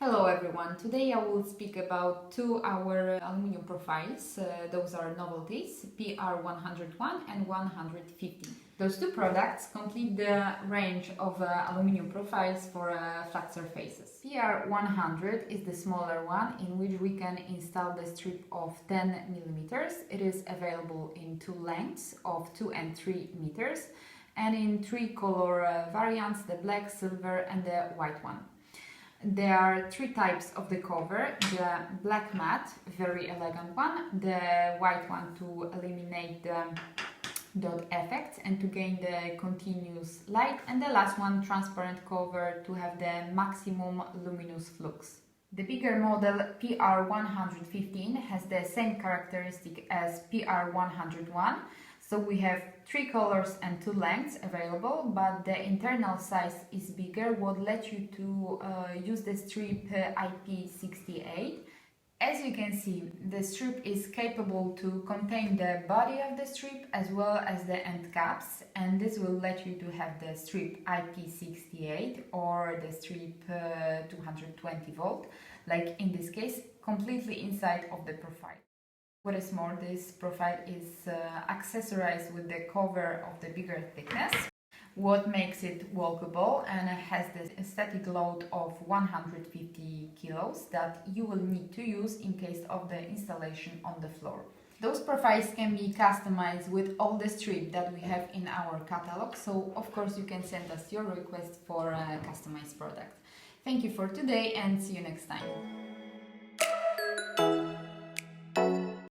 Hello everyone, today I will speak about our aluminum profiles. Those are novelties, PR101 and 115. Those two products complete the range of aluminum profiles for flat surfaces. PR100 is the smaller one in which we can install the strip of 10 millimeters. It is available in two lengths of 2 and 3 meters and in three color variants, the black, silver and the white one. There are three types of the cover: the black matte, very elegant one, the white one to eliminate the dot effects and to gain the continuous light, and the last one, transparent cover, to have the maximum luminous flux. The bigger model PR115 has the same characteristic as PR101. So we have three colors and two lengths available, but the internal size is bigger, what lets you to use the strip IP68. As you can see, the strip is capable to contain the body of the strip as well as the end caps, and this will let you to have the strip IP68 or the strip 220 volt, like in this case, completely inside of the profile. What is more, this profile is accessorized with the cover of the bigger thickness, what makes it walkable, and has the static load of 150 kilos that you will need to use in case of the installation on the floor. Those profiles can be customized with all the strips that we have in our catalog, so of course you can send us your request for a customized product. Thank you for today and see you next time.